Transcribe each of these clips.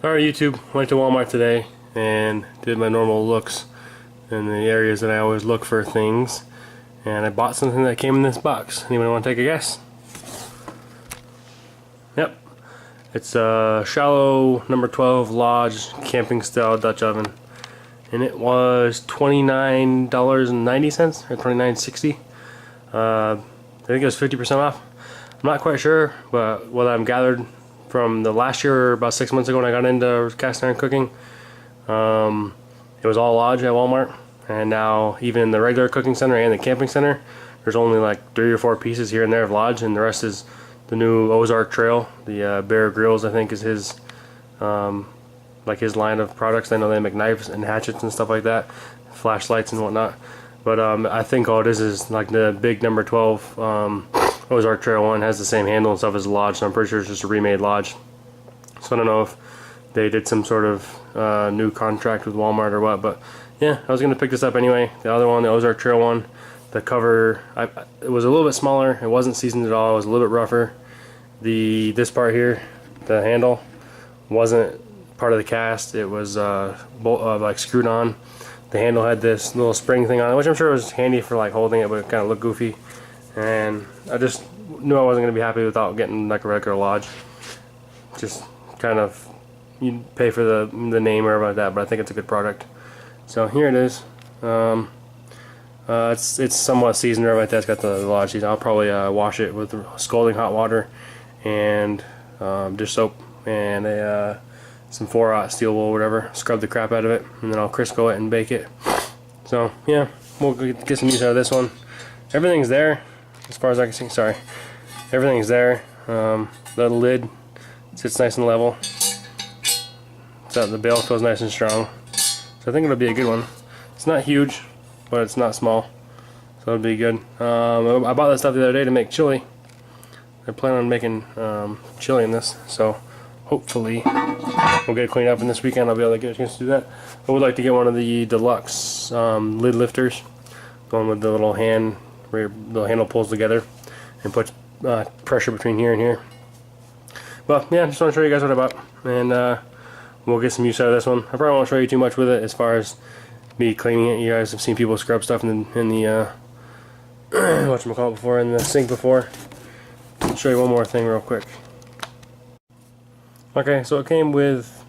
Alright YouTube, went to Walmart today and did my normal looks in the areas that I always look for things, and I bought something that came in this box. Anyone want to take a guess? Yep, it's a shallow number 12 Lodge camping style Dutch oven, and it was $29.90 or $29.60. I think it was 50% off. I'm not quite sure, but what I'm gathered from the last year, about 6 months ago when I got into cast iron cooking, it was all Lodge at Walmart, and now even in the regular cooking center and the camping center, there's only like 3 or 4 pieces here and there of Lodge, and the rest is the new Ozark Trail. The Bear Grylls, I think, is his like his line of products. I know they make knives and hatchets and stuff like that, flashlights and whatnot. But I think all it is like the big number 12 Ozark Trail one has the same handle and stuff as Lodge, so I'm pretty sure it's just a remade Lodge. So I don't know if they did some sort of new contract with Walmart or what, but yeah, I was going to pick this up anyway. The other one, the Ozark Trail one, the cover, it was a little bit smaller, it wasn't seasoned at all, it was a little bit rougher. This part here, the handle, wasn't part of the cast, it was like screwed on. The handle had this little spring thing on it, which I'm sure was handy for like holding it, but it kind of looked goofy. And I just knew I wasn't going to be happy without getting like a regular Lodge. Just kind of, you pay for the name or whatever like that, but I think it's a good product. So here it is. It's somewhat seasoned right there. It's got the Lodge season. I'll probably wash it with scalding hot water and dish soap and some 4-aught steel wool or whatever. Scrub the crap out of it, and then I'll Crisco it and bake it. So yeah, we'll get some use out of this one. Everything's there. As far as I can see, sorry. Everything's there. The lid sits nice and level. So the bail feels nice and strong. So I think it'll be a good one. It's not huge, but it's not small. So it'll be good. I bought this stuff the other day to make chili. I plan on making chili in this. So hopefully we'll get it cleaned up, and this weekend I'll be able to get a chance to do that. I would like to get one of the deluxe lid lifters. Going with the little hand where the handle pulls together and puts pressure between here and here. But yeah, just want to show you guys what I bought, and we'll get some use out of this one. I probably won't show you too much with it as far as me cleaning it. You guys have seen people scrub stuff in the whatchamacallit before, in the sink before. I'll show you one more thing real quick. Okay, so it came with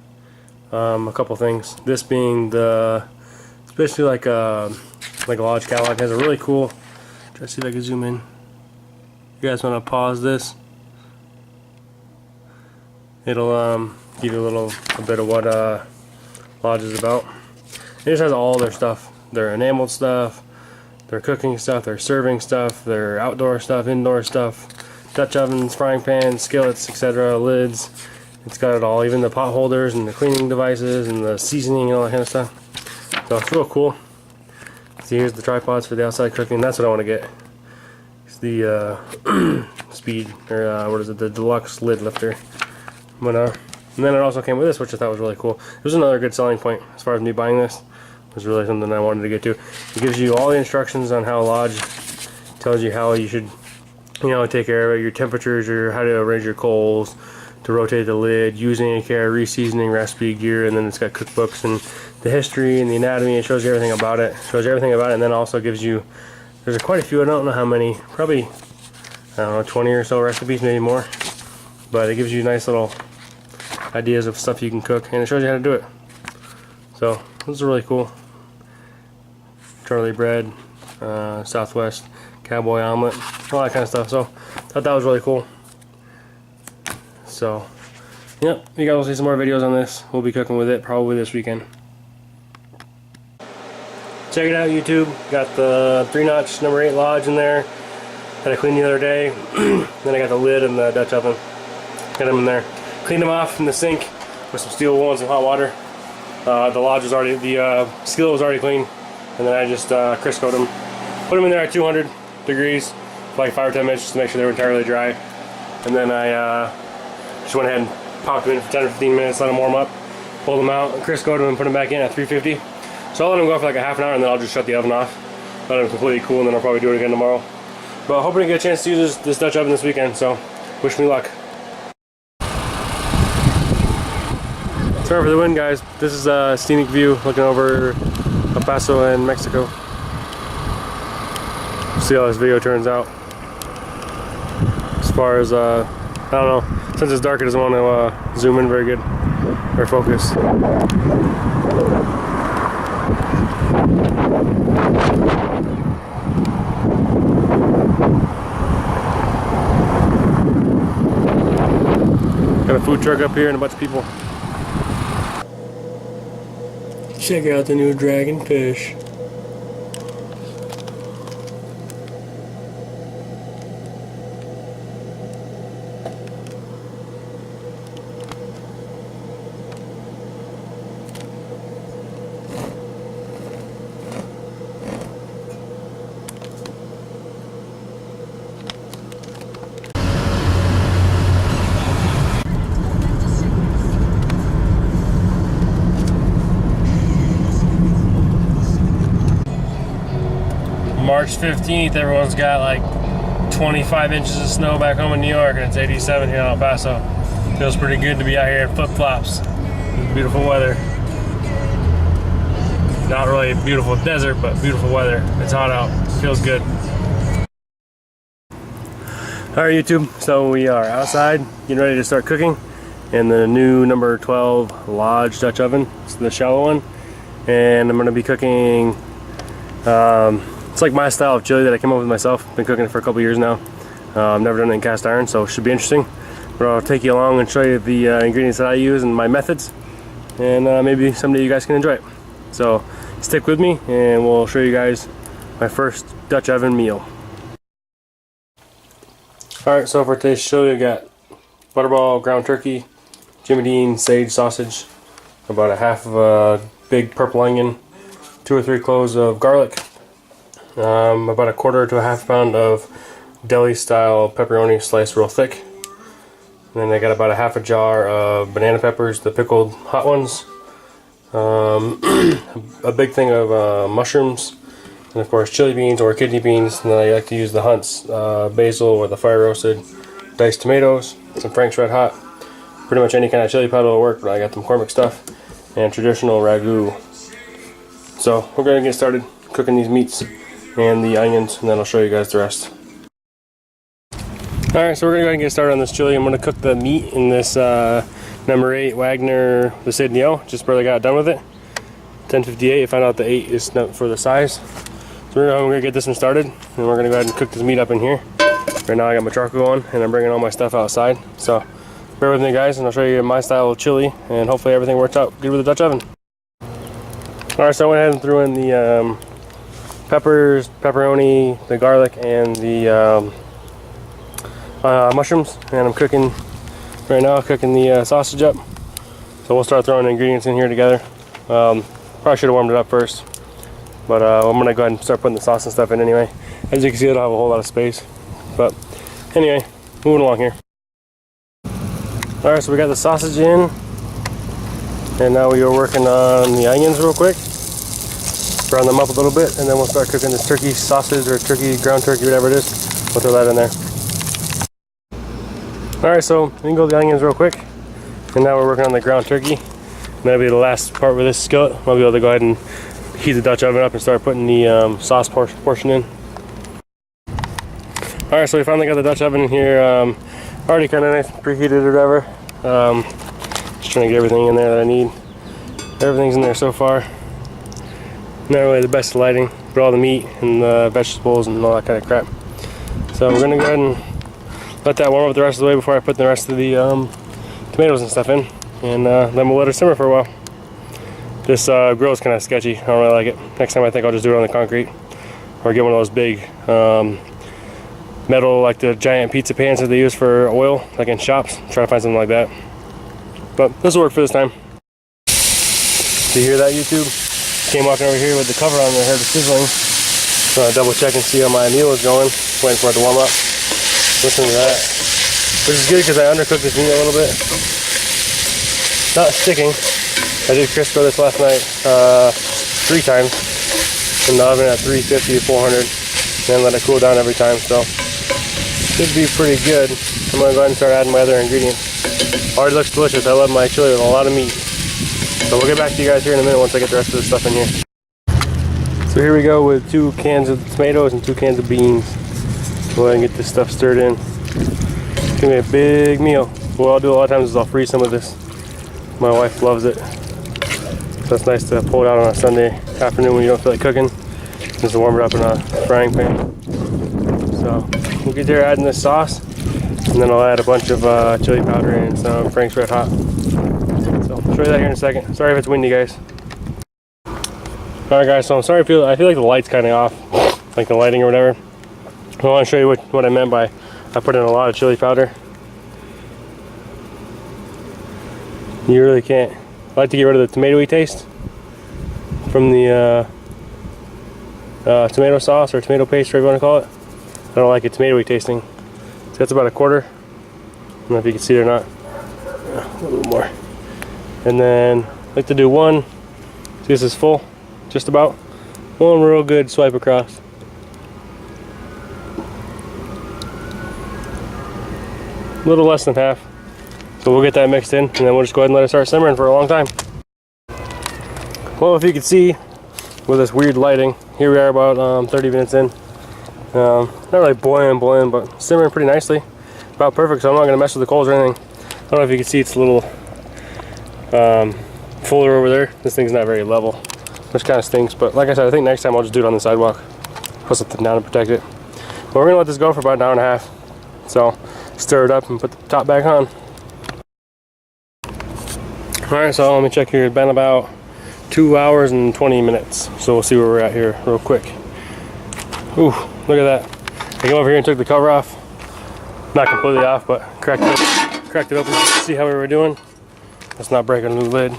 a couple things. This being it's basically like a Lodge catalog. It has a really cool, try to see if I can zoom in. You guys want to pause this? It'll give you a bit of what Lodge is about. It just has all their stuff, their enameled stuff, their cooking stuff, their serving stuff, their outdoor stuff, indoor stuff, Dutch ovens, frying pans, skillets, etc., lids. It's got it all, even the pot holders and the cleaning devices and the seasoning and all that kind of stuff. So it's real cool. So here's the tripods for the outside cooking. That's what I want to get. It's the Speed, or what is it? The deluxe lid lifter. But and then it also came with this, which I thought was really cool. It was another good selling point as far as me buying this. It was really something I wanted to get to. It gives you all the instructions on how Lodge tells you how you should, take care of it. Your temperatures, how to arrange your coals, to rotate the lid, using any care, reseasoning, recipe, gear, and then it's got cookbooks and the history and the anatomy. It shows you everything about it. And then also gives you, there's quite a few, I don't know how many, probably, I don't know, 20 or so recipes, maybe more. But it gives you nice little ideas of stuff you can cook, and it shows you how to do it. So this is really cool. Charlie bread, Southwest cowboy omelet, all that kind of stuff. So I thought that was really cool. So yep, you guys will see some more videos on this. We'll be cooking with it probably this weekend. Check it out, YouTube. Got the 3-notch number 8 Lodge in there that I cleaned the other day. Then I got the lid and the Dutch oven. Got them in there. Cleaned them off in the sink with some steel wool and some hot water. The Lodge was already, the skillet was already clean, and then I just Criscoed them. Put them in there at 200 degrees for like 5 or 10 minutes just to make sure they were entirely dry. And then I just went ahead and popped them in for 10 or 15 minutes, let them warm up, pulled them out, Criscoed them, and put them back in at 350. So I'll let them go for like a half an hour, and then I'll just shut the oven off, let them completely cool, and then I'll probably do it again tomorrow. But hoping to get a chance to use this Dutch oven this weekend, so wish me luck. Sorry for the wind, guys. This is a scenic view looking over El Paso and Mexico. See how this video turns out. As far as, I don't know, since it's dark, it doesn't want to zoom in very good or focus. Got a food truck up here and a bunch of people. Check out the new dragon fish. March 15th, everyone's got like 25 inches of snow back home in New York, and it's 87 here in El Paso. Feels pretty good to be out here in flip-flops. Beautiful weather. Not really beautiful desert, but beautiful weather. It's hot out. Feels good. Alright YouTube, so we are outside getting ready to start cooking in the new number 12 Lodge Dutch oven. It's the shallow one, and I'm going to be cooking it's like my style of chili that I came up with myself. Been cooking it for a couple years now. I've never done it in cast iron, so it should be interesting. But I'll take you along and show you the ingredients that I use and my methods, and maybe someday you guys can enjoy it. So stick with me and we'll show you guys my first Dutch oven meal. Alright, so for today's chili, I got butterball, ground turkey, Jimmy Dean sage sausage, about a half of a big purple onion, 2 or 3 cloves of garlic, about a quarter to a half pound of deli style pepperoni sliced real thick. And then I got about a half a jar of banana peppers, the pickled hot ones, a big thing of mushrooms, and of course chili beans or kidney beans. And then I like to use the Hunt's basil or the fire roasted diced tomatoes, some Frank's Red Hot. Pretty much any kind of chili powder will work, but I got the McCormick stuff and traditional ragu. So we're going to get started cooking these meats and the onions, and then I'll show you guys the rest. Alright, so we're going to go ahead and get started on this chili. I'm going to cook the meat in this number 8 Wagner the Cid Neo. Just barely got done with it. 1058. I found out the 8 is not for the size. So we're going to get this one started, and we're going to go ahead and cook this meat up in here. Right now I got my charcoal on, and I'm bringing all my stuff outside. So bear with me guys, and I'll show you my style of chili, and hopefully everything works out good with the Dutch oven. Alright, so I went ahead and threw in the peppers, pepperoni, the garlic, and the mushrooms, and I'm cooking right now, cooking the sausage up. So we'll start throwing the ingredients in here together. Probably should have warmed it up first, but I'm going to go ahead and start putting the sauce and stuff in anyway. As you can see, I don't have a whole lot of space, but anyway, moving along here. Alright, so we got the sausage in, and now we are working on the onions real quick. Brown them up a little bit, and then we'll start cooking this turkey sausage or turkey, ground turkey, whatever it is. We'll throw that in there. Alright, so we can go the onions real quick, and now we're working on the ground turkey. And that'll be the last part with this skillet. I'll be able to go ahead and heat the Dutch oven up and start putting the sauce portion in. Alright, so we finally got the Dutch oven in here, already kind of nice and preheated or whatever. Just trying to get everything in there that I need. Everything's in there so far. Not really the best lighting, but all the meat and the vegetables and all that kind of crap. So we're gonna go ahead and let that warm up the rest of the way before I put the rest of the tomatoes and stuff in, and then we'll let it simmer for a while. This grill is kind of sketchy. I don't really like it. Next time I think I'll just do it on the concrete, or get one of those big metal, like the giant pizza pans that they use for oil, like in shops. Try to find something like that. But this will work for this time. Do you hear that, YouTube? Came walking over here with the cover on there, heard the sizzling. So I double check and see how my meal is going. Waiting for it to warm up. Listen to that. Which is good because I undercooked this meat a little bit. Not sticking. I did Crisco this last night 3 times in the oven at 350 to 400, and let it cool down every time. So should be pretty good. I'm gonna go ahead and start adding my other ingredients. Already looks delicious. I love my chili with a lot of meat. So we'll get back to you guys here in a minute once I get the rest of the stuff in here. So here we go with 2 cans of tomatoes and 2 cans of beans. Go ahead and get this stuff stirred in. It's gonna be a big meal. What I'll do a lot of times is I'll freeze some of this. My wife loves it. So it's nice to pull it out on a Sunday afternoon when you don't feel like cooking. Just to warm it up in a frying pan. So we'll get there adding this sauce. And then I'll add a bunch of chili powder and some Frank's Red Hot. So I'll show you that here in a second. Sorry if it's windy, guys. Alright guys, so I'm sorry, I feel like the light's kind of off. Like the lighting or whatever. I want to show you what I meant by I put in a lot of chili powder. You really can't. I like to get rid of the tomatoey taste from the tomato sauce or tomato paste, whatever you want to call it. I don't like it tomatoey tasting. So that's about a quarter. I don't know if you can see it or not. A little more. And then I like to do one. See, this is full, just about. One real good swipe across. A little less than half. So we'll get that mixed in, and then we'll just go ahead and let it start simmering for a long time. Well, if you can see with this weird lighting, here we are about 30 minutes in. Not really boiling, but simmering pretty nicely. About perfect, so I'm not going to mess with the coals or anything. I don't know if you can see, it's a little fuller over there. This thing's not very level, which kind of stinks, but like I said, I think next time I'll just do it on the sidewalk. Put something down to protect it. But we're going to let this go for about an hour and a half. So stir it up and put the top back on. Alright, so let me check here. It's been about 2 hours and 20 minutes. So we'll see where we're at here real quick. Ooh, look at that. I came over here and took the cover off. Not completely off, but cracked it open to see how we were doing. Let's not break a new lid.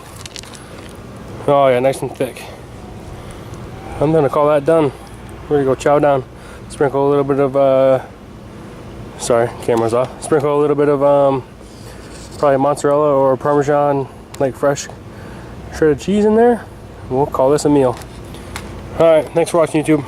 Oh yeah, nice and thick. I'm gonna call that done. We're gonna go chow down. Sprinkle a little bit of sorry, camera's off. Sprinkle a little bit of probably mozzarella or Parmesan, like fresh shredded cheese in there. We'll call this a meal. Alright, thanks for watching, YouTube.